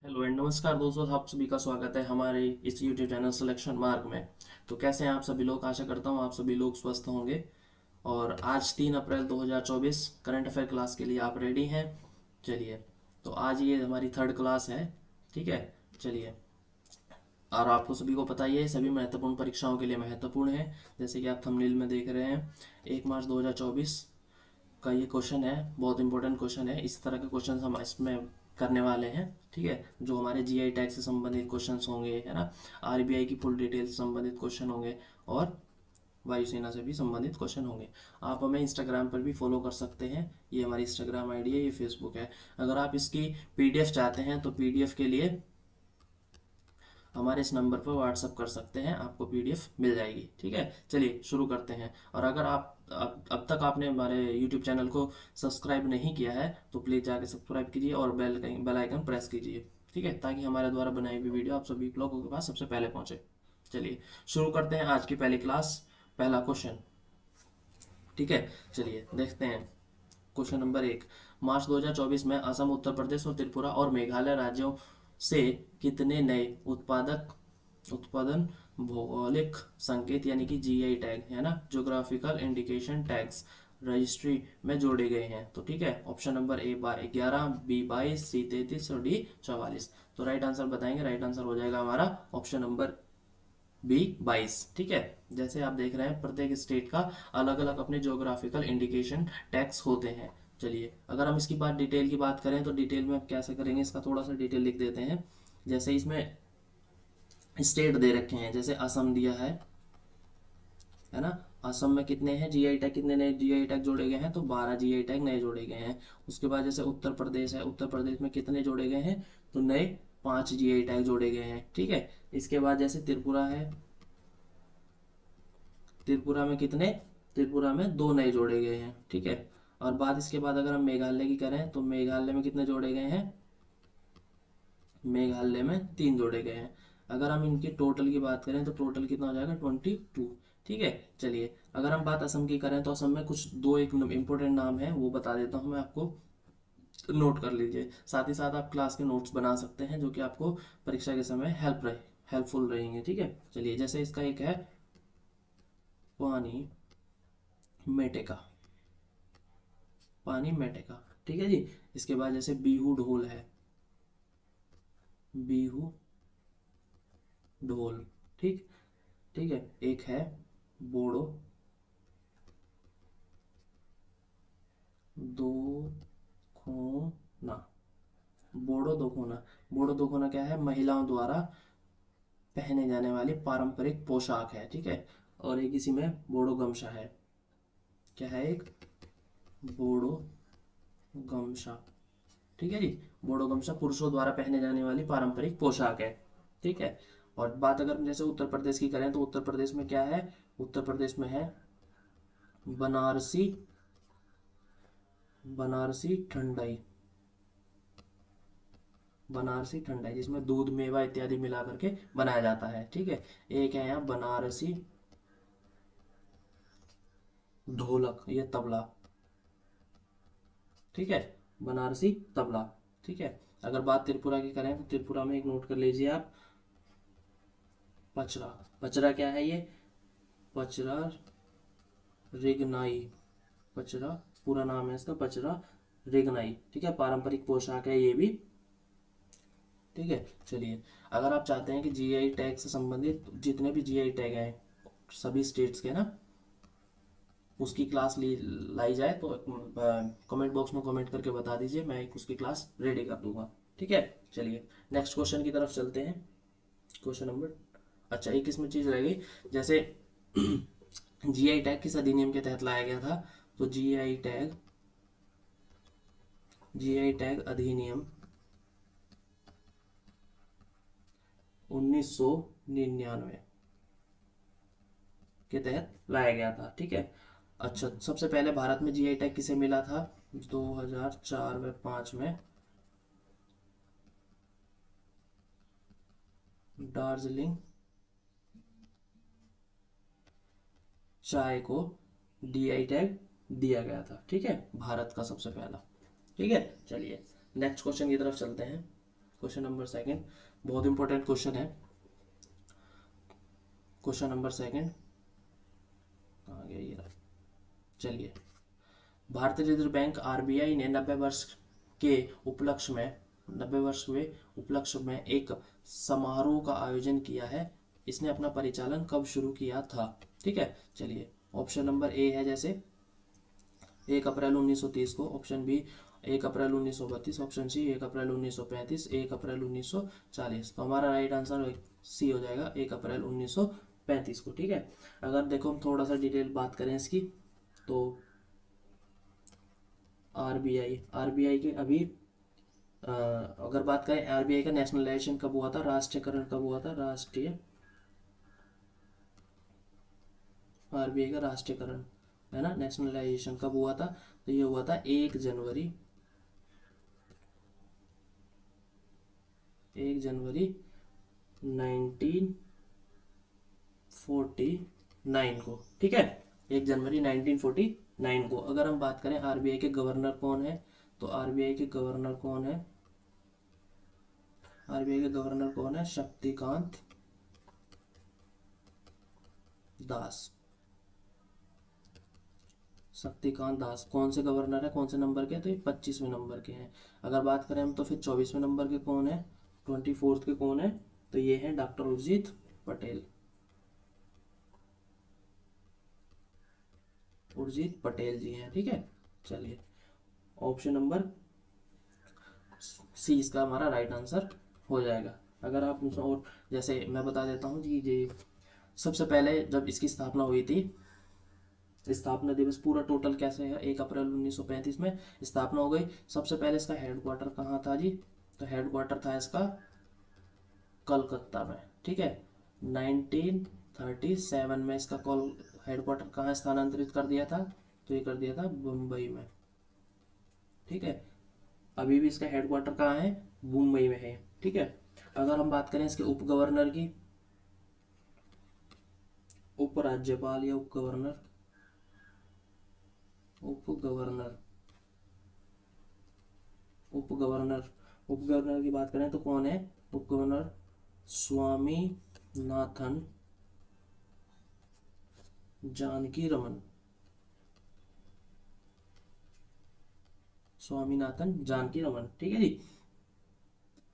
Hello and नमस्कार दोस्तों, आप सभी का स्वागत है हमारे इस यूट्यूब चैनल सिलेक्शन मार्क में। तो कैसे हैं आप सभी लोग? आशा करता हूं आप सभी लोग स्वस्थ होंगे। और आज 3 अप्रैल 2024 करंट अफेयर क्लास के लिए आप रेडी हैं? चलिए, तो आज ये हमारी थर्ड क्लास है। ठीक है, चलिए। और आपको सभी को पता ही है, सभी महत्वपूर्ण परीक्षाओं के लिए महत्वपूर्ण है। जैसे कि आप थंबनेल में देख रहे हैं, 1 मार्च 2024 का ये क्वेश्चन है। बहुत इंपॉर्टेंट क्वेश्चन है। इस तरह के क्वेश्चन हम इसमें करने वाले हैं। ठीक है, जो हमारे जीआई टैग से संबंधित क्वेश्चन होंगे, है ना। आरबीआई की फुल डिटेल से संबंधित क्वेश्चन होंगे और वायुसेना से भी संबंधित क्वेश्चन होंगे। आप हमें इंस्टाग्राम पर भी फॉलो कर सकते हैं। ये हमारी इंस्टाग्राम आईडी है, ये फेसबुक है। अगर आप इसकी पीडीएफ चाहते हैं तो पीडीएफ के लिए हमारे इस नंबर पर व्हाट्सअप कर सकते हैं, आपको पीडीएफ मिल जाएगी। ठीक है, चलिए शुरू करते हैं। और अगर आप अब तक आपने हमारे यूट्यूब चैनल को सब्सक्राइब नहीं किया है तो प्लीज़ जाके सब्सक्राइब कीजिए और बेल आइकन प्रेस कीजिए। ठीक है, ताकि हमारे द्वारा बनाई हुई वीडियो आप सभी लोगों के पास सबसे पहले पहुंचे। चलिए शुरू करते हैं आज की पहली क्लास। पहला क्वेश्चन। ठीक है, चलिए देखते हैं। Question number 1। मार्च 2024 में असम, उत्तर प्रदेश और त्रिपुरा और मेघालय राज्यों से कितने नए उत्पादन भौगोलिक संकेत यानी कि जीआई टैग, है ना, ज्योग्राफिकल इंडिकेशन टैग्स रजिस्ट्री में जोड़े गए हैं? तो ठीक है, ऑप्शन नंबर ए 11, बी 22, सी 33 और डी 44। तो राइट आंसर बताएंगे। राइट आंसर हो जाएगा हमारा ऑप्शन नंबर बी 22। ठीक है, जैसे आप देख रहे हैं प्रत्येक स्टेट का अलग अलग अपने ज्योग्राफिकल इंडिकेशन टैग्स होते हैं। चलिए, अगर हम इसकी डिटेल की बात करें तो डिटेल में हम कैसे करेंगे, इसका थोड़ा सा डिटेल लिख देते हैं। जैसे इसमें स्टेट दे रखे हैं, जैसे असम दिया है ना। असम में कितने हैं जीआई टैग, कितने नए जीआई टैग जोड़े गए हैं? तो 12 जीआई टैग नए जोड़े गए हैं। उसके बाद जैसे उत्तर प्रदेश है, उत्तर प्रदेश में कितने जोड़े गए हैं? तो नए 5 जीआई टैग जोड़े गए हैं। ठीक है, इसके बाद जैसे त्रिपुरा है, त्रिपुरा में कितने? त्रिपुरा में 2 नए जोड़े गए हैं। ठीक है, और बात इसके बाद अगर हम मेघालय की करें तो मेघालय में कितने जोड़े गए हैं? मेघालय में 3 जोड़े गए हैं। अगर हम इनकी टोटल की बात करें तो टोटल कितना हो जाएगा? 22। ठीक है, चलिए अगर हम बात असम की करें तो असम में कुछ दो एक इंपॉर्टेंट नाम है, वो बता देता हूँ मैं आपको, नोट कर लीजिए। साथ ही साथ आप क्लास के नोट्स बना सकते हैं जो कि आपको परीक्षा के समय हेल्पफुल रहेंगे। ठीक है, चलिए जैसे इसका एक है पानी मेटेका, पानी मेटेका। ठीक है जी। इसके बाद जैसे बीहू ढोल है, बीहू ढोल। ठीक, ठीक है। एक है बोड़ो, दो खोना, बोड़ो दो खोना। बोड़ो दो खोना क्या है? महिलाओं द्वारा पहने जाने वाली पारंपरिक पोशाक है। ठीक है, और एक इसी में बोड़ो गमछा है। क्या है? एक बोड़ो गमछा। ठीक है जी, बोड़ो गमछा पुरुषों द्वारा पहने जाने वाली पारंपरिक पोशाक है। ठीक है, और बात अगर जैसे उत्तर प्रदेश की करें तो उत्तर प्रदेश में क्या है? उत्तर प्रदेश में है बनारसी, बनारसी ठंडाई, बनारसी ठंडाई जिसमें दूध मेवा इत्यादि मिला करके बनाया जाता है। ठीक है, एक है यहाँ बनारसी ढोलक, ये तबला। ठीक है, बनारसी तबला। ठीक है, अगर बात त्रिपुरा की करें तो त्रिपुरा में एक नोट कर लीजिए आप, पचरा। पचरा क्या है ये? पचरा रिगनाई, पचरा पूरा नाम है इसका, पचरा रिगनाई। ठीक है, पारंपरिक पोशाक है ये भी। ठीक है, चलिए अगर आप चाहते हैं कि जीआई टैग से संबंधित जितने भी जीआई टैग हैं सभी स्टेट्स के ना, उसकी क्लास लाई जाए तो कमेंट बॉक्स में कमेंट करके बता दीजिए, मैं एक उसकी क्लास रेडी कर दूंगा। ठीक है, चलिए नेक्स्ट क्वेश्चन की तरफ चलते हैं। क्वेश्चन नंबर, अच्छा एक इसमें चीज़ रह गई। जैसे जीआई टैग किस अधिनियम के तहत लाया गया था? तो जीआई टैग अधिनियम 1999 के तहत लाया गया था। ठीक है, अच्छा सबसे पहले भारत में जीआई टैग किसे मिला था? 2004 में 5 में दार्जिलिंग चाय को डीआई टैग दिया गया था। ठीक है, भारत का सबसे पहला। ठीक है, चलिए नेक्स्ट क्वेश्चन की तरफ चलते हैं। क्वेश्चन नंबर सेकंड, बहुत इंपॉर्टेंट क्वेश्चन है। क्वेश्चन नंबर सेकंड कहाँ गया ये रहा। चलिए, भारतीय रिजर्व बैंक आरबीआई ने 90 वर्ष के उपलक्ष्य में 90 वर्ष के उपलक्ष्य में एक समारोह का आयोजन किया है। इसने अपना परिचालन कब शुरू किया था? ठीक है, चलिए ऑप्शन नंबर ए है जैसे 1 अप्रैल 1930 को, ऑप्शन बी 1 अप्रैल 1932, ऑप्शन सी 1 अप्रैल 1935, 1 अप्रैल 1940। तो हमारा राइट आंसर सी हो जाएगा 1 अप्रैल 1935 को। ठीक है, अगर देखो हम थोड़ा सा डिटेल बात करें इसकी, तो आरबीआई के अभी अगर बात करें आरबीआई का नेशनलाइजेशन कब हुआ था, राष्ट्रीयकरण कब हुआ था, आरबीआई का राष्ट्रीयकरण है ना, नेशनलाइजेशन कब हुआ था? तो ये हुआ था 1 जनवरी 1949 को। ठीक है, 1 जनवरी 1949 को। अगर हम बात करें आरबीआई के गवर्नर कौन है, तो आरबीआई के गवर्नर कौन है? आरबीआई के गवर्नर कौन है? शक्तिकांत दास। शक्तिकांत दास कौन से गवर्नर है, कौन से नंबर के? तो ये 25वें नंबर के हैं। अगर बात करें हम तो फिर 24वें नंबर के कौन है, 24th के कौन है? तो ये है डॉक्टर उर्जित पटेल। उर्जित पटेल जी हैं। ठीक है, चलिए ऑप्शन नंबर सी इसका हमारा राइट आंसर हो जाएगा। अगर आप मुझे और जैसे मैं बता देता हूँ जी, सबसे पहले जब इसकी स्थापना हुई थी, स्थापना दिवस पूरा टोटल कैसे है, 1 अप्रैल 1935 में स्थापना हो गई। सबसे पहले इसका हेडक्वार्टर कहाँ था जी? तो हेडक्वार्टर था इसका कलकत्ता में। ठीक है, 1937 में इसका कॉल हेडक्वार्टर कहाँ स्थानांतरित कर दिया था? तो ये कर दिया था मुंबई में। ठीक है, अभी भी इसका हेडक्वार्टर कहाँ है? मुंबई में है। ठीक है, अगर हम बात करें इसके उप गवर्नर की, उप राज्यपाल या उप गवर्नर, उप गवर्नर उप गवर्नर उप गवर्नर की बात करें तो कौन है? उप गवर्नर स्वामीनाथन जानकी रमन। स्वामीनाथन जानकी रमन। ठीक है जी।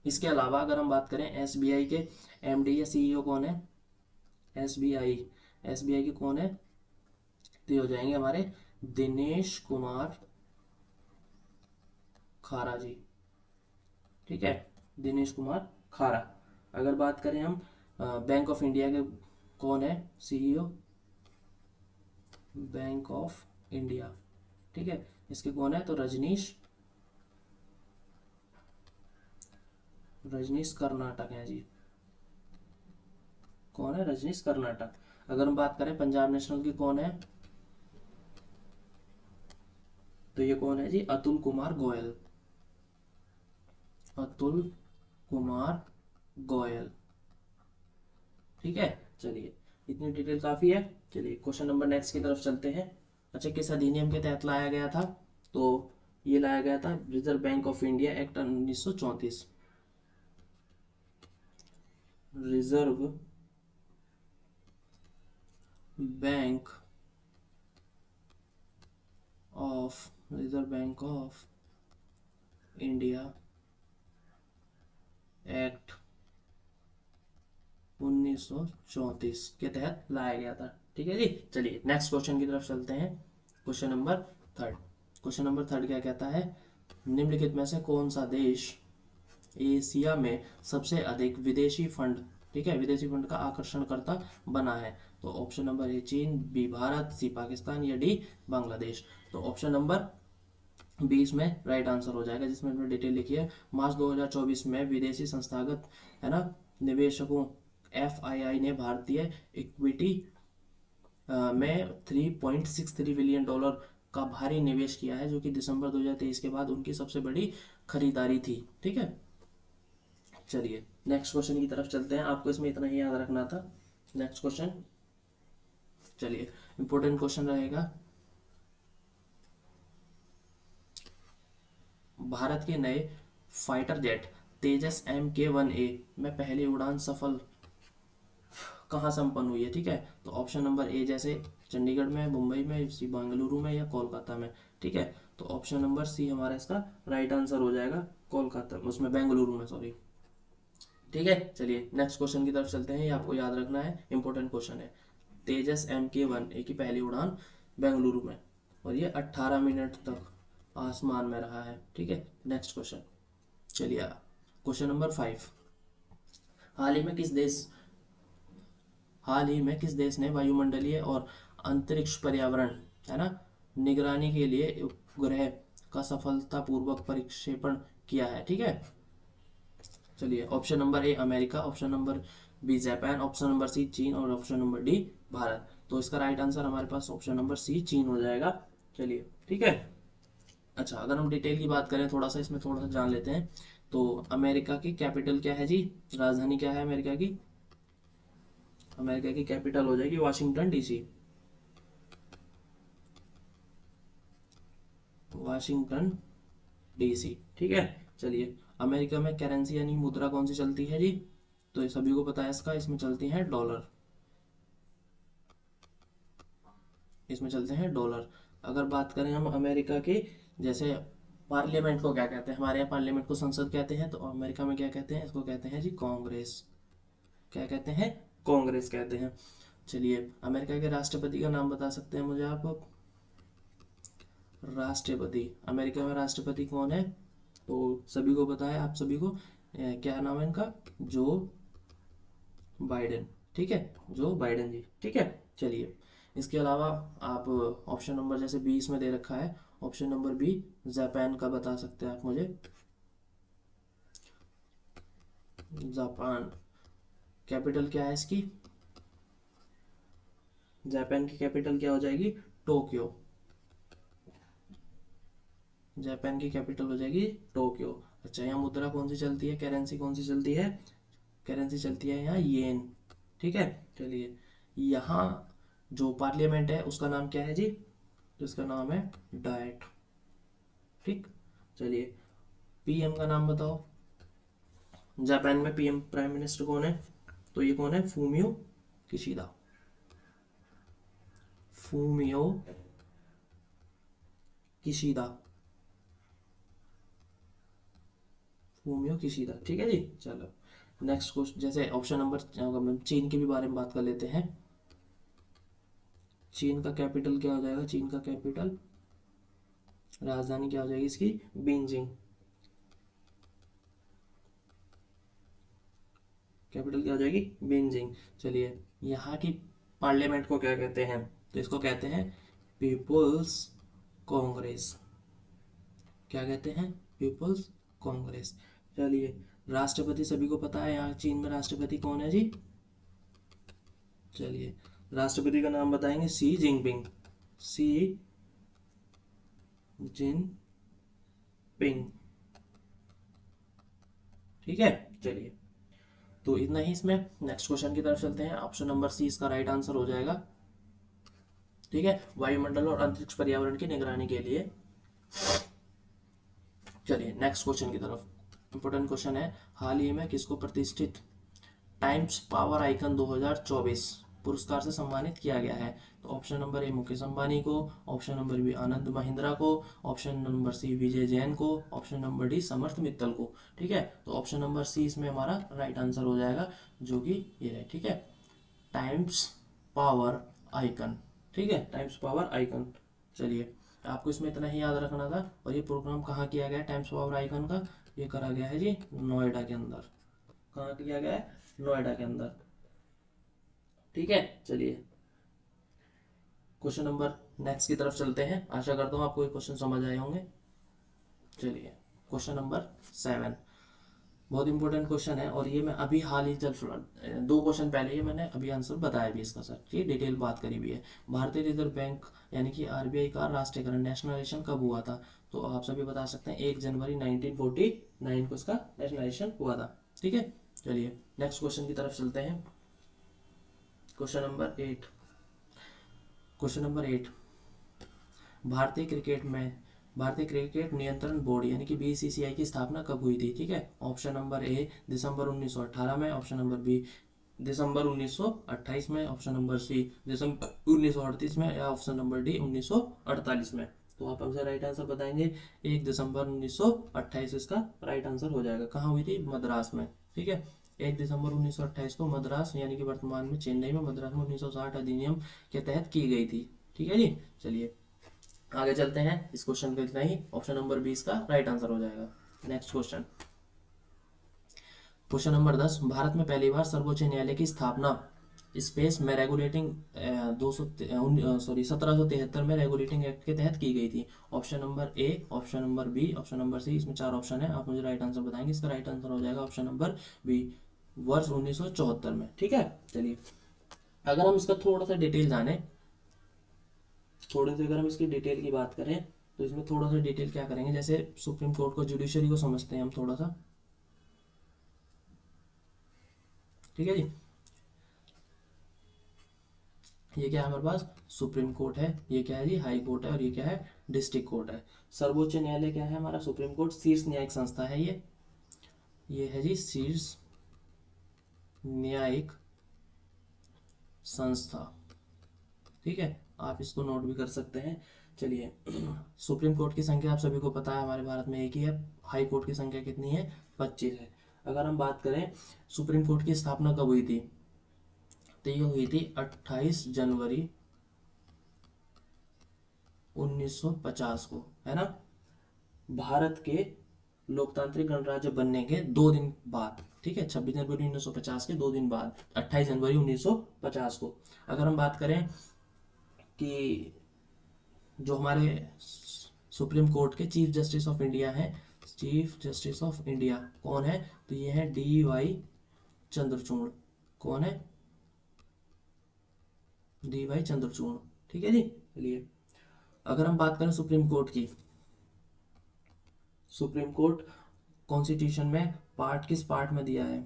इसके अलावा अगर हम बात करें एसबीआई के एमडी या सीईओ कौन है? एसबीआई के कौन है? तो ये हो जाएंगे हमारे दिनेश कुमार खारा जी। ठीक है, दिनेश कुमार खारा। अगर बात करें हम बैंक ऑफ इंडिया के कौन है सीईओ? Bank of India. ठीक है, इसके कौन है? तो रजनीश कर्नाटक है जी। कौन है? रजनीश कर्नाटक। अगर हम बात करें पंजाब नेशनल की कौन है, तो ये कौन है जी? अतुल कुमार गोयल। अतुल कुमार गोयल। ठीक है, चलिए इतनी डिटेल काफी है। चलिए क्वेश्चन नंबर नेक्स्ट की तरफ चलते हैं। अच्छा, किस अधिनियम के तहत लाया गया था? तो ये लाया गया था reserve bank of India act 1934। Reserve bank reserve bank of India act 1934 के तहत लाया गया था। ठीक है जी, चलिए नेक्स्ट क्वेश्चन की तरफ चलते हैं। Question number third. Question number third क्या कहता है? निम्नलिखित में से कौन सा देश एशिया में सबसे अधिक विदेशी फंड, ठीक है, विदेशी फंड का आकर्षणकर्ता बना है? तो ऑप्शन नंबर ए चीन, बी भारत, सी पाकिस्तान या डी बांग्लादेश। तो ऑप्शन नंबर 20 में राइट आंसर हो जाएगा, जिसमें हमने डिटेल लिखी है। मार्च 2024 में विदेशी संस्थागत है ना निवेशकों एफआईआई ने भारतीय इक्विटी में $3.63 बिलियन का भारी निवेश किया है, जो कि दिसंबर 2023 के बाद उनकी सबसे बड़ी खरीदारी थी। ठीक है, चलिए नेक्स्ट क्वेश्चन की तरफ चलते हैं। आपको इसमें इतना ही याद रखना था। नेक्स्ट क्वेश्चन, चलिए इंपॉर्टेंट क्वेश्चन रहेगा। भारत के नए फाइटर जेट तेजस MK-1A में पहली उड़ान सफल कहाँ संपन्न हुई है, ठीक है। तो ऑप्शन नंबर ए जैसे चंडीगढ़ में, मुंबई में, सी बेंगलुरु में या कोलकाता में, ठीक है। तो ऑप्शन नंबर सी हमारा इसका राइट आंसर हो जाएगा, कोलकाता उसमें, बेंगलुरु में, सॉरी, ठीक है। चलिए नेक्स्ट क्वेश्चन की तरफ चलते हैं, ये आपको याद रखना है, इंपॉर्टेंट क्वेश्चन है। तेजस MK-1A की पहली उड़ान बेंगलुरु में, और ये 18 मिनट तक आसमान में रहा है, ठीक है। नेक्स्ट क्वेश्चन, चलिए क्वेश्चन नंबर 5। हाल ही में किस देश हाल ही में किस देश ने वायुमंडलीय और अंतरिक्ष पर्यावरण, है ना, निगरानी के लिए उपग्रह का सफलतापूर्वक प्रक्षेपण किया है, ठीक है। चलिए option number A America, option number B Japan, option number C चीन और ऑप्शन नंबर डी भारत। तो इसका राइट आंसर हमारे पास ऑप्शन नंबर सी चीन हो जाएगा। चलिए ठीक है। अच्छा, अगर हम डिटेल की बात करें, थोड़ा सा इसमें थोड़ा सा जान लेते हैं। तो अमेरिका की कैपिटल क्या है जी, राजधानी क्या है अमेरिका की? अमेरिका की कैपिटल हो जाएगी वाशिंगटन डीसी। वाशिंगटन डीसी, ठीक है। चलिए, अमेरिका में करेंसी यानी मुद्रा कौन सी चलती है जी? तो ये सभी को पता है इसका, इसमें चलती है डॉलर, इसमें चलते हैं डॉलर। अगर बात करें हम अमेरिका के, जैसे पार्लियामेंट को क्या कहते हैं, हमारे यहाँ पार्लियामेंट को संसद कहते हैं, तो अमेरिका में क्या कहते हैं, इसको कहते हैं जी कांग्रेस। क्या कहते हैं? कांग्रेस कहते हैं। चलिए, अमेरिका के राष्ट्रपति का नाम बता सकते हैं मुझे आप? राष्ट्रपति, अमेरिका में राष्ट्रपति कौन है? तो सभी को पता है, आप सभी को, क्या नाम है इनका? जो बाइडेन, ठीक है, जो बाइडेन जी, ठीक है। चलिए, इसके अलावा आप ऑप्शन नंबर जैसे 20 में दे रखा है, ऑप्शन नंबर बी जापान का बता सकते हैं आप मुझे? जापान, कैपिटल क्या है इसकी? जापान की कैपिटल क्या हो जाएगी? टोक्यो। जापान की कैपिटल हो जाएगी टोक्यो। अच्छा, यहाँ मुद्रा कौन सी चलती है, करेंसी कौन सी चलती है? करेंसी चलती है यहाँ येन, ठीक है। चलिए, यहाँ जो पार्लियामेंट है उसका नाम क्या है जी? जिसका नाम है डाइट, ठीक। चलिए, पीएम का नाम बताओ। जापान में पीएम, प्राइम मिनिस्टर कौन है? तो ये कौन है? Fumio Kishida. Fumio Kishida, Fumio Kishida, ठीक है जी। चलो नेक्स्ट क्वेश्चन, जैसे ऑप्शन नंबर, चीन के भी बारे में बात कर लेते हैं। चीन का कैपिटल क्या हो जाएगा? चीन का कैपिटल, राजधानी क्या हो जाएगी इसकी? बीजिंग। कैपिटल क्या हो जाएगी? बीजिंग। चलिए, यहाँ की पार्लियामेंट को क्या कहते हैं? तो इसको कहते हैं पीपुल्स कांग्रेस। क्या कहते हैं? पीपुल्स कांग्रेस। चलिए, राष्ट्रपति सभी को पता है, यहाँ चीन में राष्ट्रपति कौन है जी? चलिए, राष्ट्रपति का नाम बताएंगे, सी जिनपिंग। सी जिनपिंग, ठीक है। चलिए, तो इतना ही इसमें। नेक्स्ट क्वेश्चन की तरफ चलते हैं, ऑप्शन नंबर सी इसका राइट आंसर हो जाएगा, ठीक है, वायुमंडल और अंतरिक्ष पर्यावरण की निगरानी के लिए। चलिए नेक्स्ट क्वेश्चन की तरफ, इंपॉर्टेंट क्वेश्चन है। हाल ही में किसको प्रतिष्ठित टाइम्स पावर आइकन 2024 पुरस्कार से सम्मानित किया गया है? तो ऑप्शन नंबर ए मुकेश अंबानी को, option number B Anand Mahindra को, ऑप्शन नंबर सी विजय जैन को, ऑप्शन नंबर डी समर्थ मित्तल को, ठीक है। तो ऑप्शन नंबर सी इसमें हमारा राइट आंसर हो जाएगा, जो कि ये है, ठीक है, टाइम्स पावर आइकन, ठीक है, टाइम्स पावर आइकन। चलिए, आपको इसमें इतना ही याद रखना था। और ये प्रोग्राम कहाँ किया गया है टाइम्स पावर आइकन का? ये करा गया है जी नोएडा के अंदर। कहाँ किया गया है? नोएडा के अंदर, ठीक है। चलिए, क्वेश्चन नंबर नेक्स्ट की तरफ चलते हैं, आशा करता हूँ आपको ये क्वेश्चन समझ आए होंगे। चलिए, क्वेश्चन नंबर 7, बहुत इंपॉर्टेंट क्वेश्चन है, और ये मैं अभी हाल ही जब 2 क्वेश्चन पहले ही मैंने अभी आंसर बताया भी इसका सर, ये डिटेल बात करी भी है। भारतीय रिजर्व बैंक यानी कि आरबीआई का राष्ट्रीयकरण, नेशनलाइजेशन कब हुआ था? तो आप सभी बता सकते हैं 1 जनवरी 1949 को इसका नेशनलाइजेशन हुआ था, ठीक है। चलिए नेक्स्ट क्वेश्चन की तरफ चलते हैं, क्वेश्चन नंबर 8। क्वेश्चन नंबर 8, भारतीय क्रिकेट में भारतीय क्रिकेट नियंत्रण बोर्ड यानी कि बीसीसीआई की स्थापना कब हुई थी? ठीक है, ऑप्शन नंबर ए दिसंबर 1918 में, ऑप्शन नंबर बी दिसंबर 1928 में, ऑप्शन नंबर सी दिसंबर 1938 में, या ऑप्शन नंबर डी 1948 में। तो आप हमसे राइट आंसर बताएंगे। 1 दिसंबर 1928 इसका राइट आंसर हो जाएगा। कहाँ हुई थी? मद्रास में। ठीक है, 1 दिसंबर 1928 को मद्रास यानी कि वर्तमान में चेन्नई में, मद्रास में 1960 अधिनियम के तहत की गई थी। ठीक है जी, चलिए आगे चलते हैं। इस क्वेश्चन का इतना ही, ऑप्शन नंबर 20 का राइट आंसर हो जाएगा। Next question, question number 10, Bharat में पहली बार सर्वोच्च न्यायालय की स्थापना स्पेस में रेगुलेटिंग 1773 में रेगुलेटिंग एक्ट के तहत की गई थी। Option number A, option number B, option number C. इसमें 4 ऑप्शन है, आप मुझे राइट आंसर बताएंगे। इसका राइट आंसर हो जाएगा ऑप्शन नंबर बी, वर्ष 1974 में। ठीक है, चलिए अगर हम इसका थोड़ा सा डिटेल जाने, थोड़ी सी अगर हम इसकी डिटेल की बात करें तो इसमें थोड़ा सा डिटेल क्या करेंगे, जैसे सुप्रीम कोर्ट को, जुडिशरी को समझते हैं हम थोड़ा सा। ठीक है जी, ये क्या है हमारे पास? सुप्रीम कोर्ट है। ये क्या है जी? हाई कोर्ट है। और ये क्या है? डिस्ट्रिक्ट कोर्ट है। सर्वोच्च न्यायालय क्या है हमारा? सुप्रीम कोर्ट शीर्ष न्यायिक संस्था है ये है जी शीर्ष न्यायिक संस्था। ठीक है, आप इसको नोट भी कर सकते हैं। चलिए सुप्रीम कोर्ट की संख्या आप सभी को पता है हमारे भारत में एक ही है। हाई कोर्ट की संख्या कितनी है? 25 है। अगर हम बात करें सुप्रीम कोर्ट की स्थापना कब हुई थी, तो ये हुई थी 28 जनवरी 1950 को, है ना? भारत के लोकतांत्रिक गणराज्य बनने के 2 दिन बाद। ठीक है, 26 जनवरी 1950 के 2 दिन बाद 28 जनवरी 1950 को। अगर हम बात करें कि जो हमारे सुप्रीम कोर्ट के चीफ जस्टिस ऑफ इंडिया हैं, चीफ जस्टिस ऑफ इंडिया कौन है? तो ये है DY चंद्रचूड़। कौन है? DY चंद्रचूड़। ठीक है जी, चलिए अगर हम बात करें सुप्रीम कोर्ट की, सुप्रीम कोर्ट कॉन्स्टिट्यूशन में पार्ट किस पार्ट में दिया है?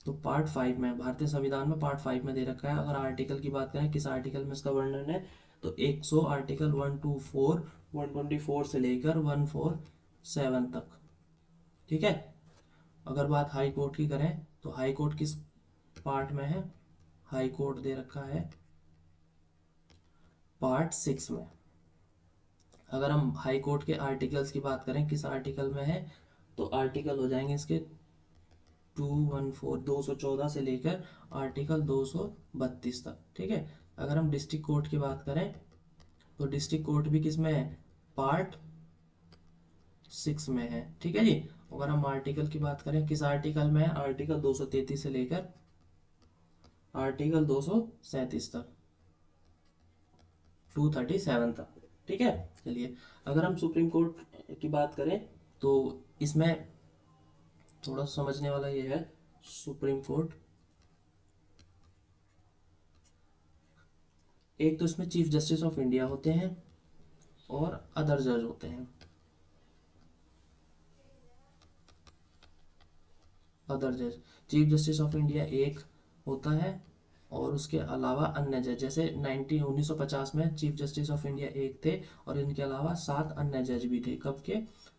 तो पार्ट 5 में, भारतीय संविधान में पार्ट 5 में दे रखा है। अगर आर्टिकल की बात करें किस आर्टिकल में इसका वर्णन है, तो 100 आर्टिकल 124 124 से लेकर 147 तक। ठीक है, अगर बात हाई कोर्ट की करें तो हाई कोर्ट किस पार्ट में है? हाई कोर्ट दे रखा है पार्ट 6 में। अगर हम हाई कोर्ट के आर्टिकल्स की बात करें किस आर्टिकल में है, तो आर्टिकल हो जाएंगे इसके 214 214 से लेकर आर्टिकल 232 तक। ठीक है, अगर हम डिस्ट्रिक्ट कोर्ट की बात करें तो डिस्ट्रिक्ट कोर्ट भी किस में है? पार्ट 6 में है। ठीक है जी, अगर हम आर्टिकल की बात करें किस आर्टिकल में है? आर्टिकल 233 से लेकर आर्टिकल 237 तक, 237 तक। ठीक है, चलिए अगर हम सुप्रीम कोर्ट की बात करें तो इसमें थोड़ा समझने वाला ये है, सुप्रीम कोर्ट एक तो इसमें चीफ जस्टिस ऑफ इंडिया होते हैं और अदर जज होते हैं। अदर जज, चीफ जस्टिस ऑफ इंडिया एक होता है और उसके अलावा अन्य जज, जैसे 1950 में चीफ जस्टिस ऑफ इंडिया एक थे और इनके अलावा 7 अन्य जज भी थे। कब के?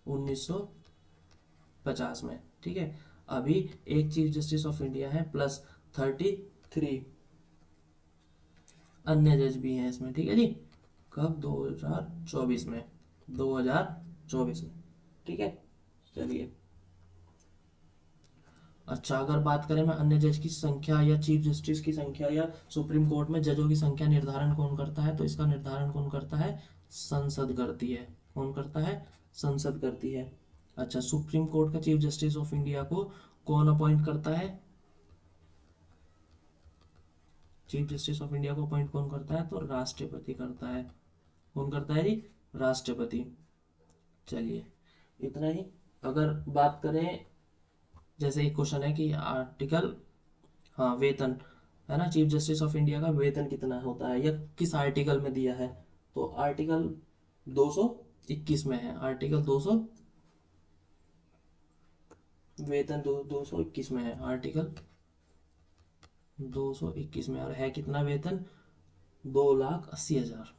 1950 में। ठीक है, अभी एक चीफ जस्टिस ऑफ इंडिया है प्लस 33 अन्य जज भी हैं इसमें। ठीक है जी, कब? 2024 में, 2024 में। ठीक है, चलिए अच्छा अगर बात करें मैं अन्य जज की संख्या या चीफ जस्टिस की संख्या या सुप्रीम कोर्ट में जजों की संख्या निर्धारण कौन करता है, तो इसका निर्धारण कौन करता है? संसद करती है। कौन करता है? संसद करती है। अच्छा, सुप्रीम कोर्ट का चीफ जस्टिस ऑफ इंडिया को कौन अपॉइंट करता है? चीफ जस्टिस ऑफ इंडिया को अपॉइंट कौन करता है? तो राष्ट्रपति करता है। कौन करता है जी? राष्ट्रपति। चलिए इतना ही। अगर बात करें, जैसे एक क्वेश्चन है कि आर्टिकल, हाँ वेतन, है ना, चीफ जस्टिस ऑफ इंडिया का वेतन कितना होता है या किस आर्टिकल में दिया है? तो आर्टिकल 221 में है। आर्टिकल 200, वेतन 221 में है। आर्टिकल 221 में, और है कितना वेतन? 2,80,000।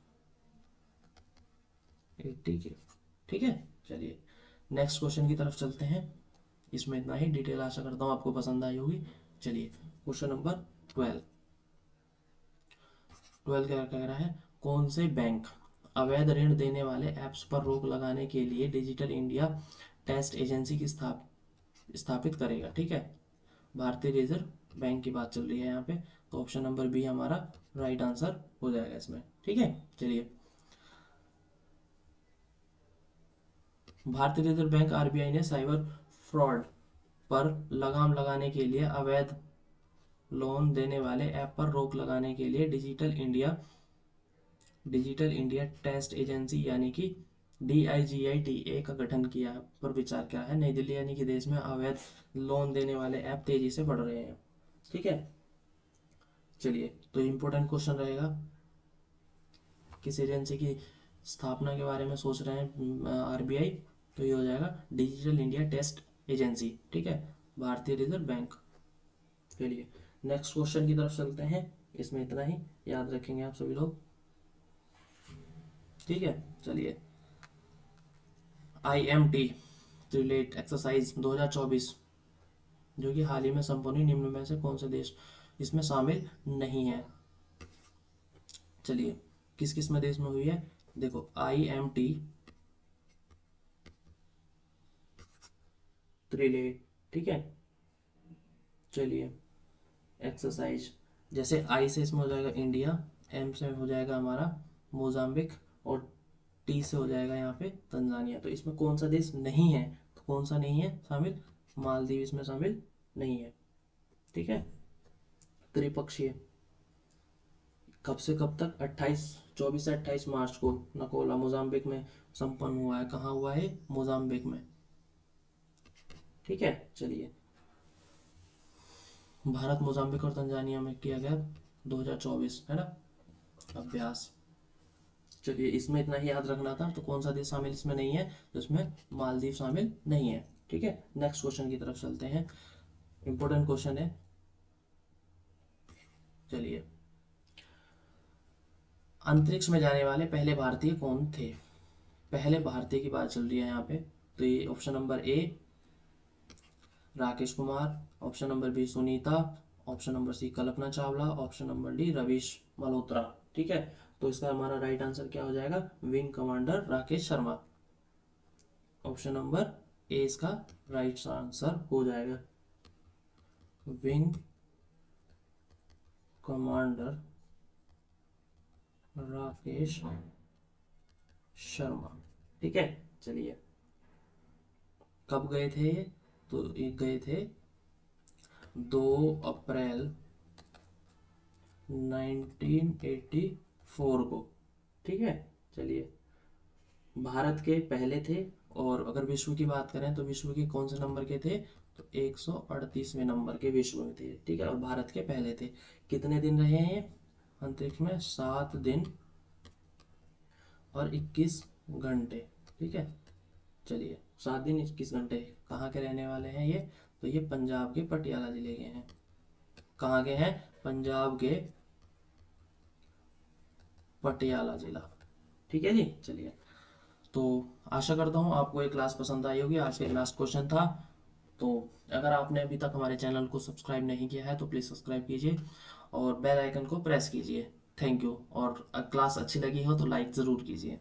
80 के। ठीक है, चलिए नेक्स्ट क्वेश्चन की तरफ चलते हैं। इसमें इतना ही डिटेल, आशा करता हूँ आपको पसंद आई होगी। चलिए क्वेश्चन नंबर 12। 12 क्या कह रहा है, कौन से बैंक अवैध ऋण देने वाले ऐप्स पर रोक लगाने के लिए डिजिटल इंडिया टेस्ट एजेंसी की स्थापित करेगा। ठीक है, भारतीय रिजर्व बैंक की बात चल रही है यहाँ पे, तो ऑप्शन नंबर बी हमारा राइट आंसर हो जाएगा इसमें। ठीक है, चलिए भारतीय रिजर्व बैंक आरबीआई ने साइबर फ्रॉड पर लगाम लगाने के लिए अवैध लोन देने वाले ऐप पर रोक लगाने के लिए डिजिटल इंडिया टेस्ट एजेंसी यानी कि DIGITA का गठन किया पर विचार किया है। नई दिल्ली यानी कि देश में अवैध लोन देने वाले ऐप तेजी से बढ़ रहे हैं। ठीक है, चलिए तो इम्पोर्टेंट क्वेश्चन रहेगा, किस एजेंसी की स्थापना के बारे में सोच रहे हैं आरबीआई, तो ये हो जाएगा डिजिटल इंडिया टेस्ट एजेंसी। ठीक है, भारतीय रिजर्व बैंक। चलिए नेक्स्ट क्वेश्चन की तरफ चलते हैं। इसमें इतना ही याद रखेंगे आप सभी लोग। ठीक है, चलिए IMT रिलेट एक्सरसाइज 2024 जो कि हाल ही में संपन्न हुई, निम्न में से कौन से देश इसमें शामिल नहीं है। चलिए किस किस में देश में हुई है, देखो IMT रिलेट। ठीक है, चलिए एक्सरसाइज, जैसे आई से इसमें हो जाएगा इंडिया, M से हो जाएगा हमारा मोजाम्बिक, और T से हो जाएगा यहाँ पे तंजानिया। तो इसमें कौन सा देश नहीं है, तो कौन सा नहीं है शामिल, मालदीव इसमें शामिल नहीं है। ठीक है, त्रिपक्षीय कब से कब तक, 24 से 28 मार्च को नकोला मोजाम्बिक में संपन्न हुआ है। कहाँ हुआ है, मोजाम्बिक में। ठीक है, चलिए भारत मोजाम्बिक और तंजानिया में किया गया 2024 है ना अभ्यास। चलिए इसमें इतना ही याद रखना था, तो कौन सा देश शामिल इसमें नहीं है, तो इसमें मालदीव शामिल नहीं है। ठीक है, नेक्स्ट क्वेश्चन की तरफ चलते हैं, इंपॉर्टेंट क्वेश्चन है। चलिए अंतरिक्ष में जाने वाले पहले भारतीय कौन थे, पहले भारतीय की बात चल रही है यहाँ पे। तो ये option number A Rakesh Kumar, option number B Sunita, option number C Kalpana Chawla, option number D Ravish Malhotra. ठीक है, तो इसका हमारा राइट आंसर क्या हो जाएगा, wing commander Rakesh Sharma. Option number ए इसका राइट आंसर हो जाएगा, विंग कमांडर राकेश शर्मा। ठीक है, चलिए कब गए थे ये, तो ये गए थे 2 अप्रैल 1984 को। ठीक है, चलिए भारत के पहले थे, और अगर विश्व की बात करें तो विश्व के कौन से नंबर के थे, तो 138वें नंबर के विश्व में थे। ठीक है, और भारत के पहले थे। कितने दिन रहे हैं अंतरिक्ष में, 7 दिन और 21 घंटे। ठीक है, चलिए 7 दिन 21 घंटे। कहाँ के रहने वाले हैं ये, तो ये पंजाब के पटियाला जिले के हैं। कहाँ के हैं, पंजाब के पटियाला जिला। ठीक है जी, चलिए तो आशा करता हूँ आपको ये क्लास पसंद आई होगी। आज का लास्ट क्वेश्चन था, तो अगर आपने अभी तक हमारे चैनल को सब्सक्राइब नहीं किया है तो प्लीज़ सब्सक्राइब कीजिए और बेल आइकन को प्रेस कीजिए। थैंक यू, और क्लास अच्छी लगी हो तो लाइक ज़रूर कीजिए।